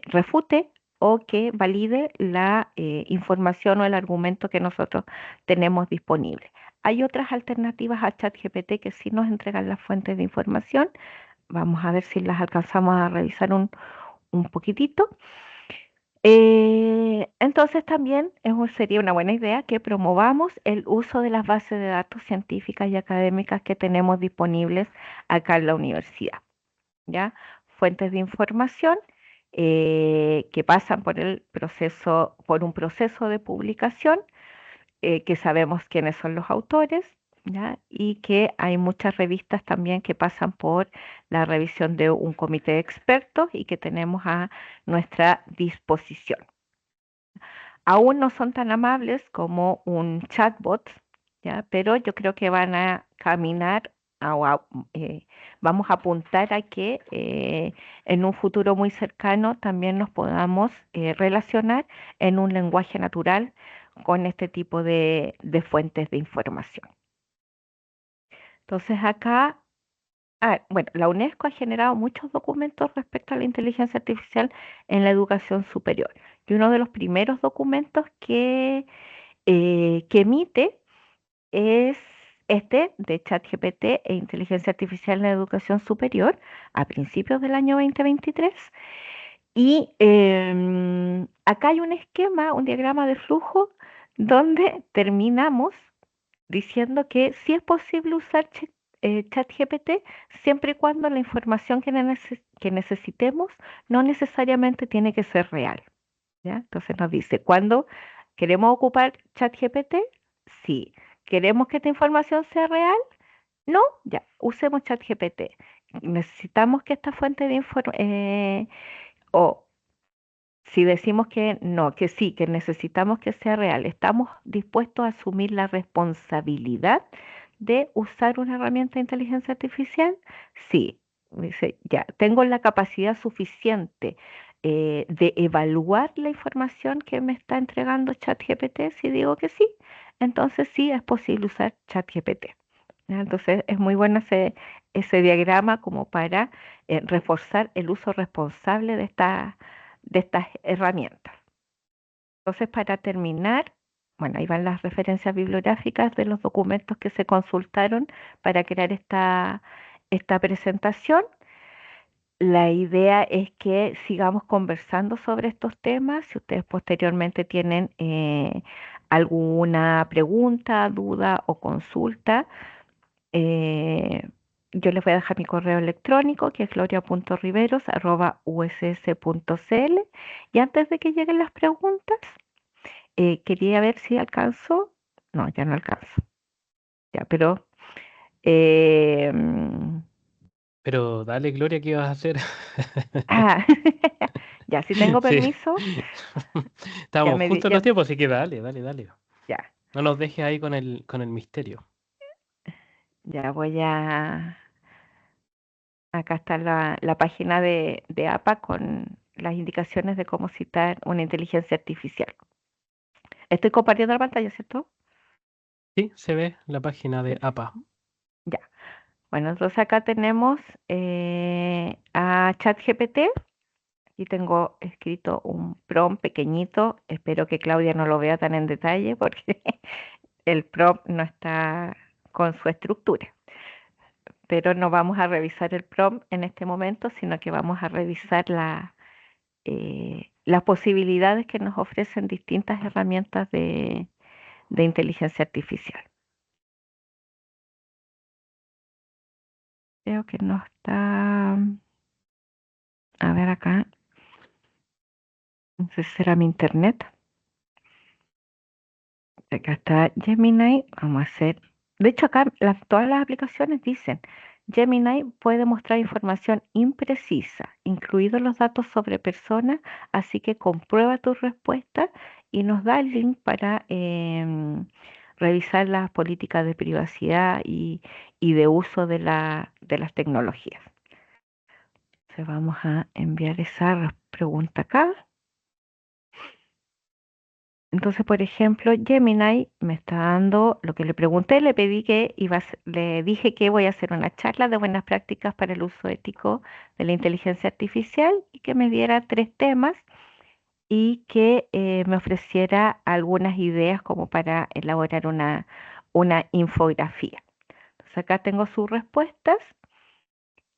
refute o que valide la información o el argumento que nosotros tenemos disponible. Hay otras alternativas a ChatGPT que sí nos entregan las fuentes de información. Vamos a ver si las alcanzamos a revisar un poquitito. Entonces también sería una buena idea que promovamos el uso de las bases de datos científicas y académicas que tenemos disponibles acá en la universidad, ¿ya? Fuentes de información que pasan por un proceso de publicación, que sabemos quiénes son los autores, ¿ya? Y que hay muchas revistas también que pasan por la revisión de un comité de expertos y que tenemos a nuestra disposición. Aún no son tan amables como un chatbot, ¿ya? Pero yo creo que van a caminar, vamos a apuntar a que en un futuro muy cercano también nos podamos relacionar en un lenguaje natural con este tipo de fuentes de información. Entonces acá, bueno, la UNESCO ha generado muchos documentos respecto a la inteligencia artificial en la educación superior. Y uno de los primeros documentos que emite es este de ChatGPT e inteligencia artificial en la educación superior a principios del año 2023. Y acá hay un esquema, un diagrama de flujo donde terminamos diciendo que sí es posible usar ChatGPT siempre y cuando la información que necesitemos no necesariamente tiene que ser real. ¿Ya? Entonces nos dice, ¿cuándo queremos ocupar ChatGPT? Sí. ¿Queremos que esta información sea real? No, ya, usemos ChatGPT. Necesitamos que esta fuente de información, o si decimos que no, que sí, que necesitamos que sea real, ¿estamos dispuestos a asumir la responsabilidad de usar una herramienta de inteligencia artificial? Sí. Dice, ya, tengo la capacidad suficiente de evaluar la información que me está entregando ChatGPT. Si digo que sí, entonces sí es posible usar ChatGPT. ¿Ya? Entonces es muy bueno ese diagrama como para reforzar el uso responsable de estas herramientas. Entonces, para terminar, bueno, ahí van las referencias bibliográficas de los documentos que se consultaron para crear esta presentación. La idea es que sigamos conversando sobre estos temas. Si ustedes posteriormente tienen alguna pregunta, duda o consulta, eh, yo les voy a dejar mi correo electrónico, que es gloria.riveros@uss.cl. Y antes de que lleguen las preguntas, quería ver si alcanzo. No, ya no alcanzo. Ya, pero eh, mm, Pero dale, Gloria, ¿qué vas a hacer? ah, ya, si tengo Sí. permiso, ya Estamos me di, justo en los tiempos, así que dale, dale, dale. ya, No nos dejes ahí con el misterio. ya voy a. Acá está la página de APA con las indicaciones de cómo citar una inteligencia artificial. Estoy compartiendo la pantalla, ¿cierto? Sí, se ve la página ¿Se de ve? APA. Ya. Bueno, entonces acá tenemos a ChatGPT. Aquí tengo escrito un prompt pequeñito. Espero que Claudia no lo vea tan en detalle porque el prompt no está con su estructura. Pero no vamos a revisar el prompt en este momento, sino que vamos a revisar las posibilidades que nos ofrecen distintas herramientas de inteligencia artificial. Creo que no está. A ver acá. No sé si será mi internet. Acá está Gemini. Vamos a hacer. De hecho, acá todas las aplicaciones dicen: Gemini puede mostrar información imprecisa, incluidos los datos sobre personas, así que comprueba tu respuesta y nos da el link para revisar las políticas de privacidad y de uso de las tecnologías. Entonces vamos a enviar esa pregunta acá. Entonces, por ejemplo, Gemini me está dando lo que le pregunté, le pedí que le dije que voy a hacer una charla de buenas prácticas para el uso ético de la inteligencia artificial y que me diera 3 temas y que me ofreciera algunas ideas como para elaborar una infografía. Entonces, acá tengo sus respuestas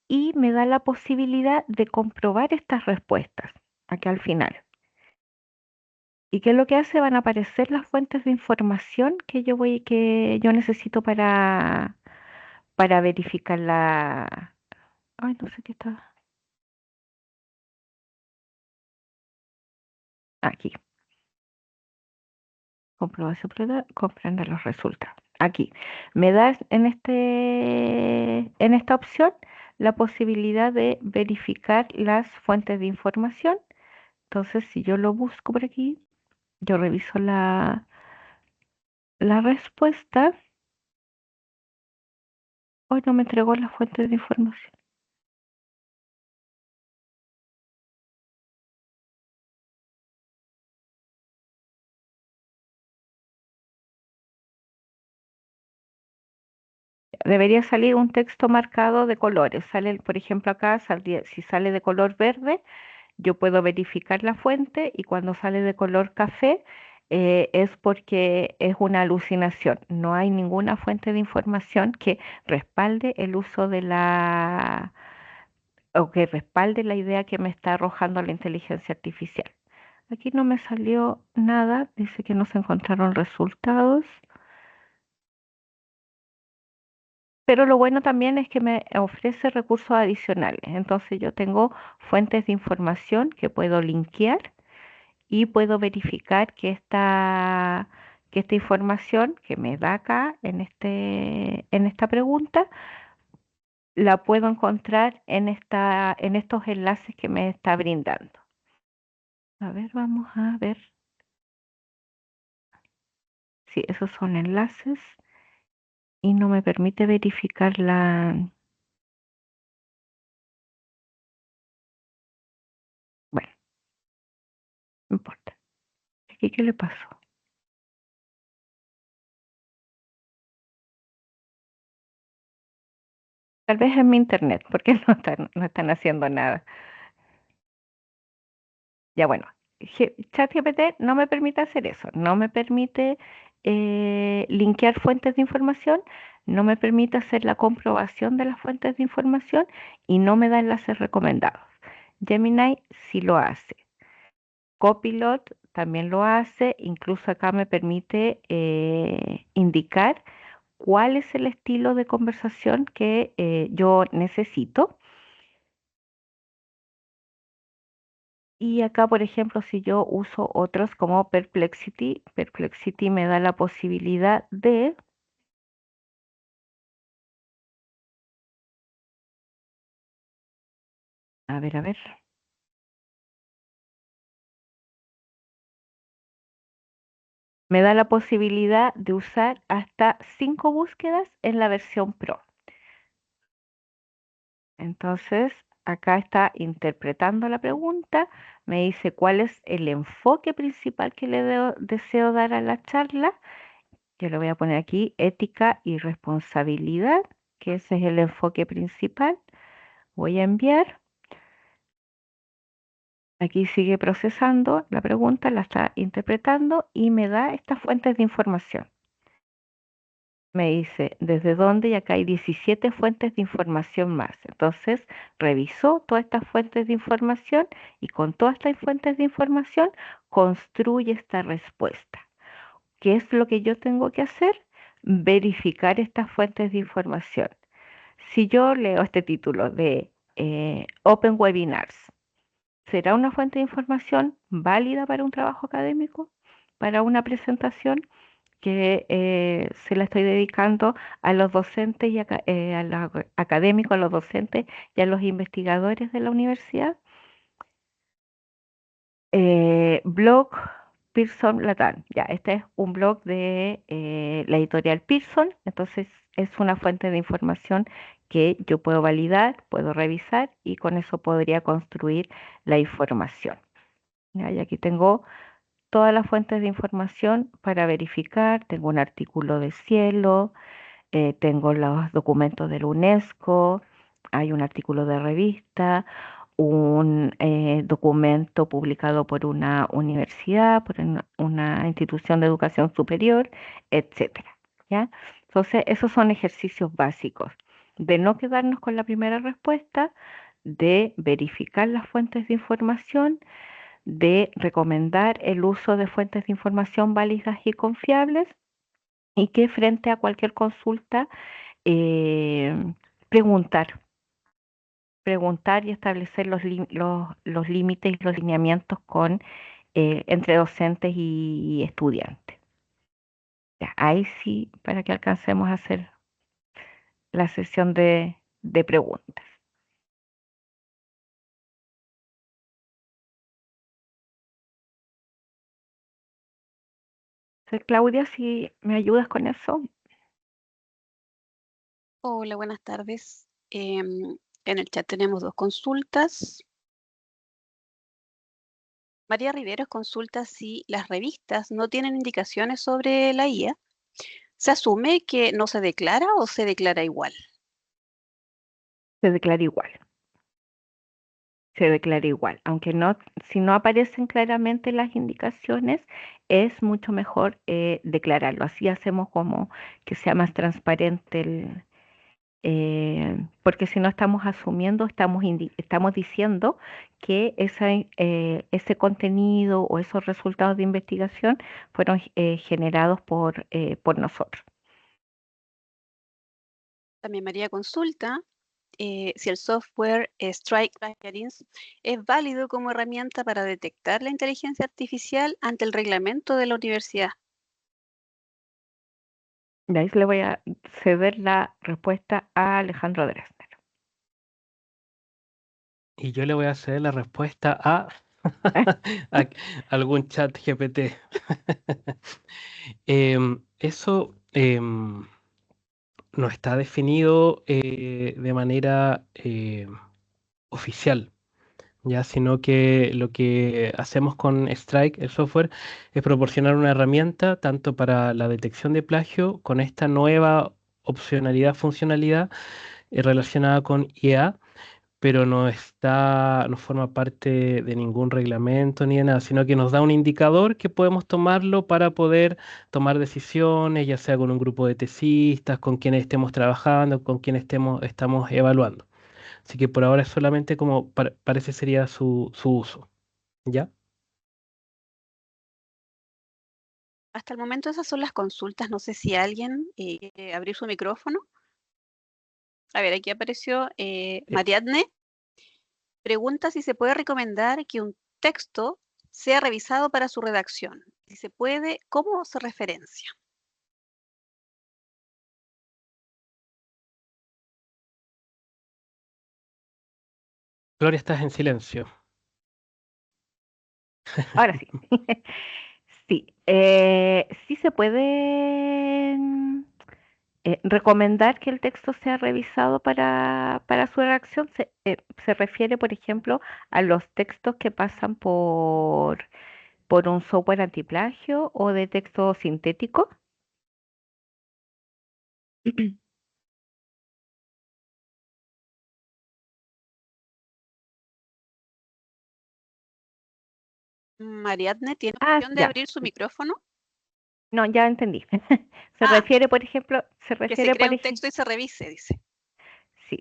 y me da la posibilidad de comprobar estas respuestas, acá al final. ¿Y qué es lo que hace? Van a aparecer las fuentes de información que yo necesito para verificar la. Ay, no sé qué está. Aquí. Comprobación plena, comprende los resultados. Aquí. Me da en esta opción la posibilidad de verificar las fuentes de información. Entonces, si yo lo busco por aquí, yo reviso la respuesta. Hoy no me entregó las fuentes de información. Debería salir un texto marcado de colores. Sale, por ejemplo, acá, si sale de color verde, yo puedo verificar la fuente y cuando sale de color café es porque es una alucinación. No hay ninguna fuente de información que respalde el uso de o que respalde la idea que me está arrojando la inteligencia artificial. Aquí no me salió nada, dice que no se encontraron resultados. Pero lo bueno también es que me ofrece recursos adicionales. Entonces yo tengo fuentes de información que puedo linkear y puedo verificar que esta información que me da acá en esta pregunta la puedo encontrar en estos enlaces que me está brindando. A ver, vamos a ver. Sí, esos son enlaces y no me permite verificar Bueno, no importa. ¿Aquí qué le pasó? Tal vez en mi internet, porque no están haciendo nada. Ya bueno, ChatGPT no me permite hacer eso, no me permite linkear fuentes de información, no me permite hacer la comprobación de las fuentes de información y no me da enlaces recomendados. Gemini sí lo hace. Copilot también lo hace. Incluso acá me permite indicar cuál es el estilo de conversación que yo necesito. Y acá, por ejemplo, si yo uso otros como Perplexity, Perplexity me da la posibilidad de, a ver, me da la posibilidad de usar hasta 5 búsquedas en la versión Pro. Entonces, acá está interpretando la pregunta, me dice cuál es el enfoque principal que deseo dar a la charla. Yo le voy a poner aquí ética y responsabilidad, que ese es el enfoque principal. Voy a enviar. Aquí sigue procesando la pregunta, la está interpretando y me da estas fuentes de información. Me dice desde dónde y acá hay 17 fuentes de información más. Entonces, revisó todas estas fuentes de información y con todas estas fuentes de información construye esta respuesta. ¿Qué es lo que yo tengo que hacer? Verificar estas fuentes de información. Si yo leo este título de Open Webinars, ¿será una fuente de información válida para un trabajo académico? ¿Para una presentación que se la estoy dedicando a los docentes y a los académicos, a los docentes y a los investigadores de la universidad? Blog Pearson Latam. Ya, este es un blog de la editorial Pearson, entonces es una fuente de información que yo puedo validar, puedo revisar y con eso podría construir la información. Ya, y aquí tengo todas las fuentes de información para verificar. Tengo un artículo de Cielo, tengo los documentos de la UNESCO, hay un artículo de revista, un documento publicado por una universidad, por una institución de educación superior, etcétera. ¿Ya? Entonces, esos son ejercicios básicos de no quedarnos con la primera respuesta, de verificar las fuentes de información, de recomendar el uso de fuentes de información válidas y confiables y que frente a cualquier consulta eh, preguntar, preguntar y establecer los límites y los lineamientos entre docentes y estudiantes. Ya, ahí sí, para que alcancemos a hacer la sesión de preguntas. Entonces, Claudia, si me ayudas con eso. Hola, buenas tardes. En el chat tenemos dos consultas. María Riveros consulta si las revistas no tienen indicaciones sobre la IA. ¿Se asume que no se declara o se declara igual? Se declara igual. Se declara igual. Aunque no, si no aparecen claramente las indicaciones, es mucho mejor declararlo. Así hacemos como que sea más transparente porque si no estamos asumiendo, estamos diciendo que ese contenido o esos resultados de investigación fueron generados por nosotros. También María consulta si el software Strike Guidance es válido como herramienta para detectar la inteligencia artificial ante el reglamento de la universidad. De ahí le voy a ceder la respuesta a Alejandro Dresner. Y yo le voy a hacer la respuesta a, a algún chat GPT. Eso no está definido de manera oficial, ya, sino que lo que hacemos con Strike, el software, es proporcionar una herramienta tanto para la detección de plagio con esta nueva opcionalidad, funcionalidad relacionada con IA, pero no forma parte de ningún reglamento ni de nada, sino que nos da un indicador que podemos tomarlo para poder tomar decisiones, ya sea con un grupo de tesistas, con quienes estemos trabajando, con quienes estamos evaluando. Así que por ahora es solamente como parece sería su uso. ¿Ya? Hasta el momento esas son las consultas. No sé si alguien quiere abrir su micrófono. A ver, aquí apareció Mariadne. Pregunta si se puede recomendar que un texto sea revisado para su redacción. Si se puede, ¿cómo se referencia? Gloria, estás en silencio. Ahora sí. Sí, sí se puede recomendar que el texto sea revisado para su redacción. Se refiere, por ejemplo, a los textos que pasan por un software antiplagio o de texto sintético. Mariadne, ¿tiene Ah, opción de ya. abrir su micrófono? No, ya entendí. Se Ah, refiere, por ejemplo, que se crea un texto y se revise, dice. sí.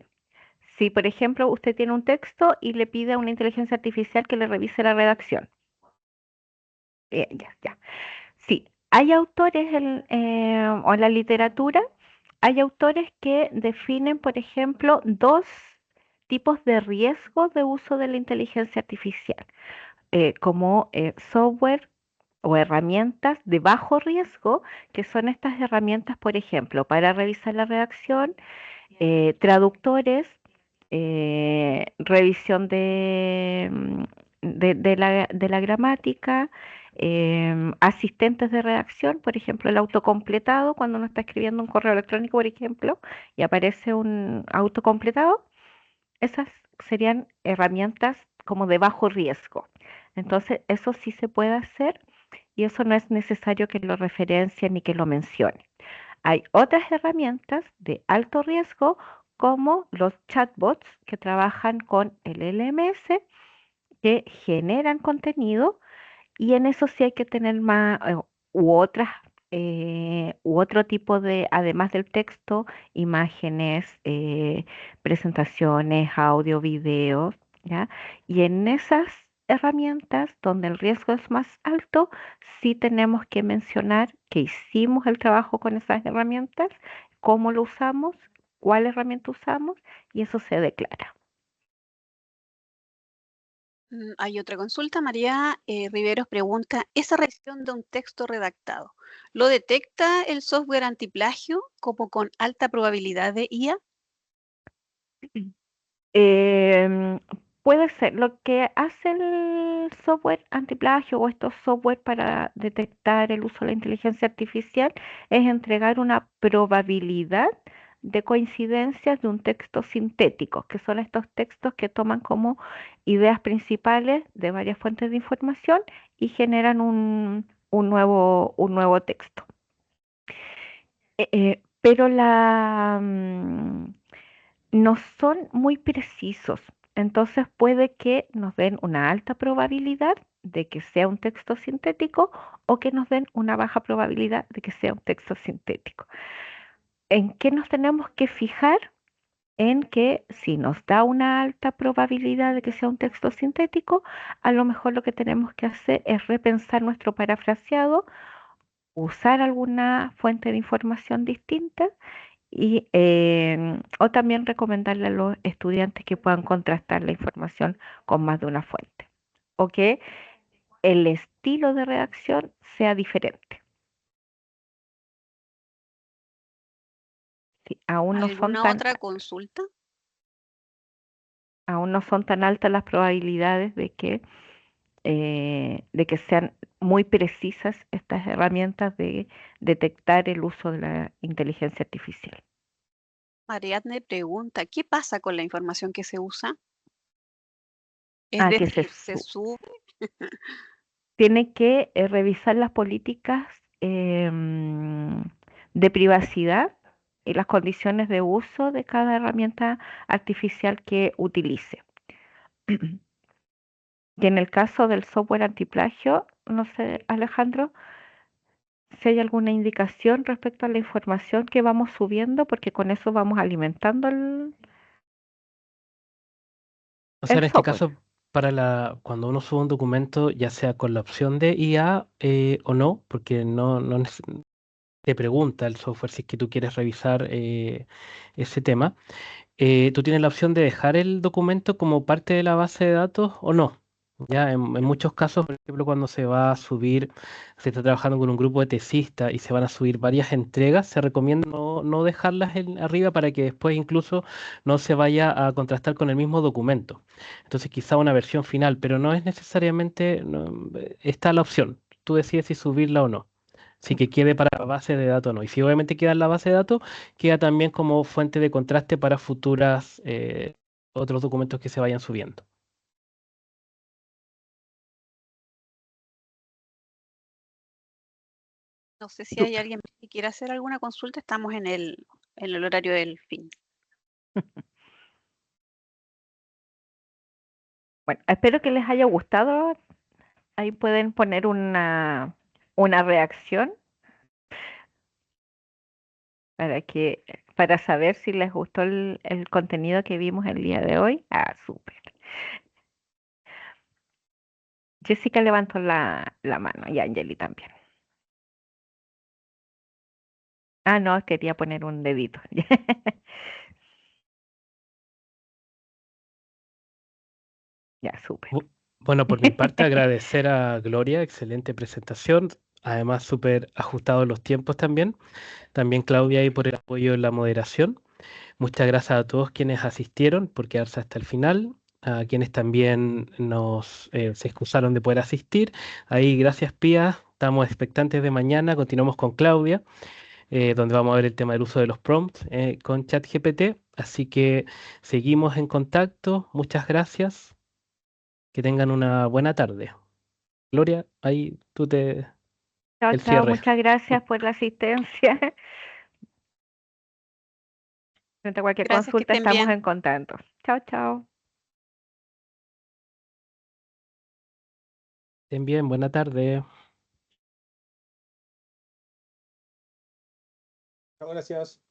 Si, por ejemplo, usted tiene un texto y le pide a una inteligencia artificial que le revise la redacción. Ya, ya. Sí, hay autores o en la literatura, hay autores que definen, por ejemplo, dos tipos de riesgo de uso de la inteligencia artificial, como software o herramientas de bajo riesgo, que son estas herramientas, por ejemplo, para revisar la redacción, traductores, revisión de la gramática, asistentes de redacción, por ejemplo, el autocompletado, cuando uno está escribiendo un correo electrónico, por ejemplo, y aparece un autocompletado, esas serían herramientas como de bajo riesgo. Entonces, eso sí se puede hacer y eso no es necesario que lo referencie ni que lo mencione. Hay otras herramientas de alto riesgo como los chatbots que trabajan con el LMS, que generan contenido y en eso sí hay que tener más u otras u otro tipo de, además del texto, imágenes, presentaciones, audio, video, ¿ya? Y en esas herramientas donde el riesgo es más alto, sí tenemos que mencionar que hicimos el trabajo con esas herramientas, cómo lo usamos, cuál herramienta usamos y eso se declara. Hay otra consulta. María Riveros pregunta, ¿esa revisión de un texto redactado lo detecta el software antiplagio como con alta probabilidad de IA? Em, Puede ser. Lo que hace el software antiplagio o estos software para detectar el uso de la inteligencia artificial es entregar una probabilidad de coincidencias de un texto sintético, que son estos textos que toman como ideas principales de varias fuentes de información y generan un nuevo texto. Pero no son muy precisos. Entonces puede que nos den una alta probabilidad de que sea un texto sintético o que nos den una baja probabilidad de que sea un texto sintético. ¿En qué nos tenemos que fijar? En que si nos da una alta probabilidad de que sea un texto sintético, a lo mejor lo que tenemos que hacer es repensar nuestro parafraseado, usar alguna fuente de información distinta y, o también recomendarle a los estudiantes que puedan contrastar la información con más de una fuente. O que el estilo de redacción sea diferente. Sí, ¿Alguna otra consulta? aún no son tan altas las probabilidades de que sean muy precisas estas herramientas de detectar el uso de la inteligencia artificial. Ariadne pregunta, ¿qué pasa con la información que se usa? Es Ah, que decir, ¿se sube? tiene que revisar las políticas de privacidad y las condiciones de uso de cada herramienta artificial que utilice. Y en el caso del software antiplagio, no sé, Alejandro, si hay alguna indicación respecto a la información que vamos subiendo, porque con eso vamos alimentando O sea, el software. cuando uno sube un documento, ya sea con la opción de IA o no, porque no te pregunta el software si es que tú quieres revisar ese tema. Tú tienes la opción de dejar el documento como parte de la base de datos o no. Ya en muchos casos, por ejemplo, cuando se va a subir, se está trabajando con un grupo de tesistas y se van a subir varias entregas, se recomienda no dejarlas arriba para que después incluso no se vaya a contrastar con el mismo documento. Entonces quizá una versión final, pero no es necesariamente, está la opción. Tú decides si subirla o no. Si que quede para la base de datos o no. Y si obviamente queda en la base de datos, queda también como fuente de contraste para futuras otros documentos que se vayan subiendo. No sé si hay alguien que quiera hacer alguna consulta. Estamos en el horario del fin. Bueno, espero que les haya gustado. Ahí pueden poner una reacción para saber si les gustó el contenido que vimos el día de hoy. Ah, súper. Jessica levantó la mano y Angeli también. Ah, no, quería poner un dedito. Ya, súper. Bueno, por mi parte, agradecer a Gloria, excelente presentación, además súper ajustados los tiempos también. También Claudia ahí por el apoyo en la moderación. Muchas gracias a todos quienes asistieron por quedarse hasta el final, a quienes también se excusaron de poder asistir. Ahí, gracias Pía, estamos expectantes de mañana, continuamos con Claudia, donde vamos a ver el tema del uso de los prompts con ChatGPT. Así que seguimos en contacto, muchas gracias, que tengan una buena tarde. Gloria, ahí Chao, el chao. cierre. Muchas gracias por la asistencia. Frente a cualquier Gracias, que consulta estén estamos bien. en contacto. Chao, chao. Estén bien, buena tarde. Chao, gracias.